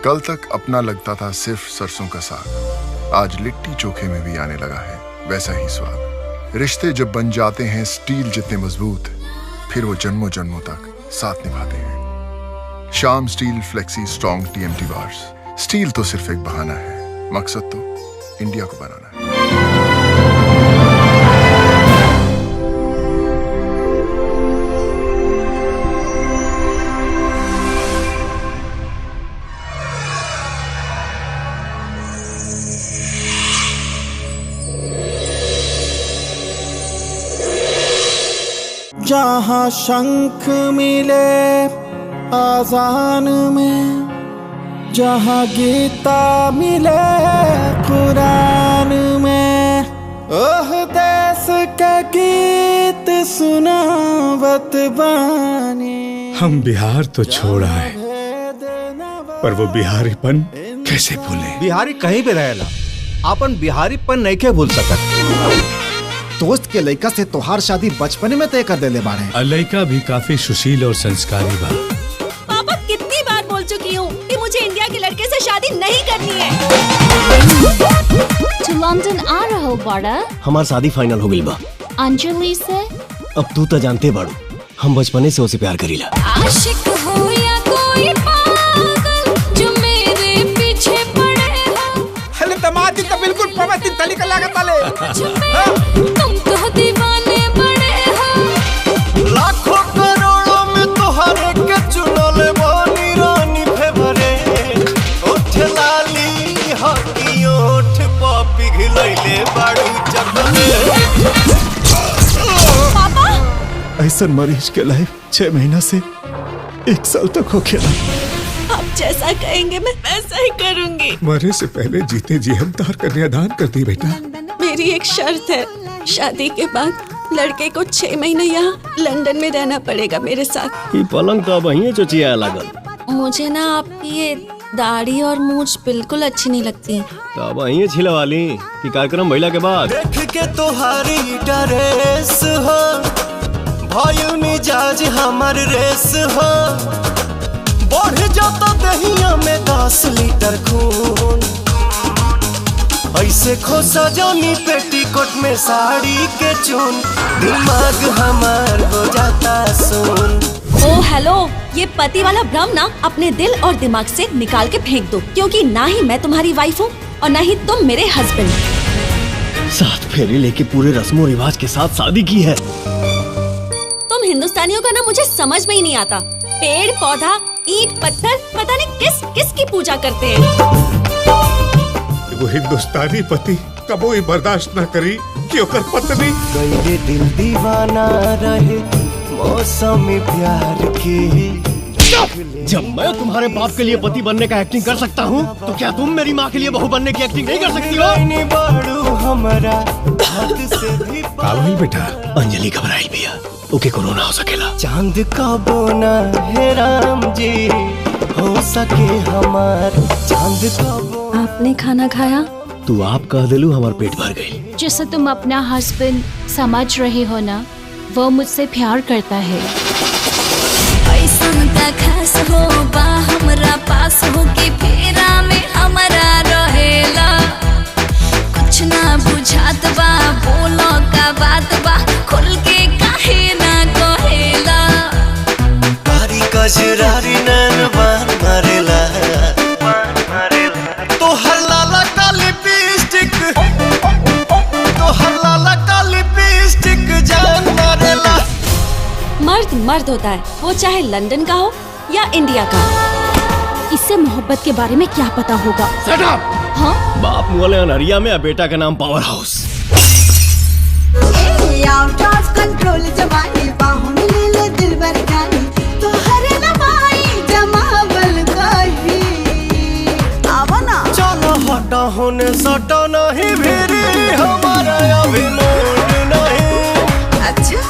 कल तक अपना लगता था सिर्फ सरसों का साग, आज लिट्टी चोखे में भी आने लगा है वैसा ही स्वाद। रिश्ते जब बन जाते हैं स्टील जितने मजबूत, फिर वो जन्मों जन्मों तक साथ निभाते हैं। शाम steel flexi strong TMT bars. Steel तो सिर्फ एक बहाना है, मकसद तो इंडिया को बनाना है। जहाँ शंख मिले आजान में, जहाँ गीता मिले कुरान में, ओह देश के गीत सुनावत बानी। हम बिहार तो छोड़ आए, पर वो बिहारीपन कैसे भूले। बिहारी कहीं भी रहेला, अपन बिहारीपन नहीं के भूल सकत। दोस्त के लड़का से तोहार शादी बचपने में तय कर देले बाड़े। लड़का भी काफी सुशील और संस्कारी बा। पापा कितनी बार बोल चुकी हूँ कि मुझे इंडिया के लड़के से शादी नहीं करनी है। तो लंदन आ रहा हो बड़ा? हमार शादी फाइनल हो गई बा अंजलि से। अब तू तो जानते बाड़ू, हम बचपने से उसे प्यार करीला। आशिक हो या कोई पागल जो मेरे पीछे पड़े हो। हले दमाद तो बिल्कुल पवित्र तरीका लागत वाले। तुम तो दीवाने बड़े हो। लाखों करोड़ों में तोहरे के चुनल बानी रानी फेवरेट। ओठ लाली हकी ओठ पापी घिलैले बाड़ू चपले। पापा ऐसा मरीज के लाइफ 6 महीना से 1 साल तक हो खेला। आप जैसा कहेंगे मैं वैसा ही करूंगी। मरे से पहले जीते जी हम तार कन्यादान कर दी बेटा। मेरी एक शर्त है, शादी के बाद लड़के को 6 महीने यहाँ लंदन में रहना पड़ेगा मेरे साथ। ये पलंग तो अब वहीं चोचिया लागल। मुझे ना आपकी ये दाढ़ी और मूंछ बिल्कुल अच्छी नहीं लगती। तो अब वहीं छिला वाली कि कार्यक्रम भइला के बाद। देख के तोहारी ड्रेस हो, भइल मिजाज हमर रेस हो। बढ़ जाता दहिया में 10 लीटर खून। ऐसे खोसा जानी पेटीकोट में साड़ी के चून। दिमाग हमार हो जाता सुन। ओ हेलो, ये पति वाला भ्रम ना अपने दिल और दिमाग से निकाल के फेंक दो, क्योंकि ना ही मैं तुम्हारी वाइफ हूँ और ना ही तुम मेरे हस्बैंड। 7 फेरे लेके पूरे रस्मों रिवाज के साथ शादी की है। तुम हिंदुस्तानियों का ना मुझे समझ में ही नहीं आता। पेड़ पौधा ईंट पत्थर पता नहीं किस किस की पूजा करते हैं। वो हिंदुस्तानी पति कबो ही बर्दाश्त न करी कि ओकर पत्नी गईले दिल दीवाना रहे मौसम प्यार के। जब मैं तुम्हारे बाप के लिए पति बनने का एक्टिंग कर सकता हूँ, तो क्या तुम मेरी माँ के लिए बहू बनने की एक्टिंग नहीं कर सकती हो? बाड़ू हमारा हाथ से भी काबिल बेटा। अंजलि घबराई भैया, ओके कोरोना हो सकेला। चांद का बोना है राम जी, हो सके हमार चांद का बोना। आपने खाना खाया? तू आप कह दिलू हमार पेट भर गई। जैसे तुम अपना हस्बैंड समझ रहे हो ना, वो मुझसे प्यार करता है। ऐसन का खास हो बा हमरा पास हो कि फेरा में हमारा रहेला। कुछ ना बुझात बा, बोलो का बात बा, खुल के काहे ना कहेला। कारी कजरारी नैन बान मारेला। तोहर लाला का लिपस्टिक, तोहर लाला का लिपस्टिक जान मारेला। मर्द मर्द होता है, वो चाहे लंदन का हो या इंडिया का। इससे मोहब्बत के बारे में क्या पता होगा? हाँ? बाप मुआले अनहरिया में, बेटा का नाम power house. Out of control जवानी बाहों में ले ले दिल भर जानी। तो हरे नवाई जमावल कही आवा ना। चलो हटा होने सटा नहीं भिरी, हमारा अभी मूड नहीं। अच्छा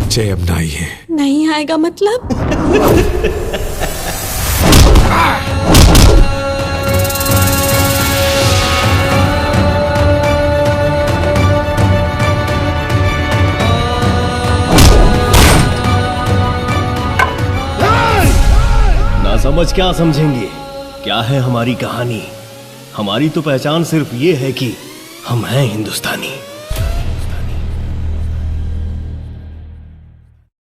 जय अब नाई है। नहीं आएगा मतलब? समझ क्या समझेंगे? क्या है हमारी कहानी? हमारी तो पहचान सिर्फ ये है कि हम हैं हिंदुस्तानी।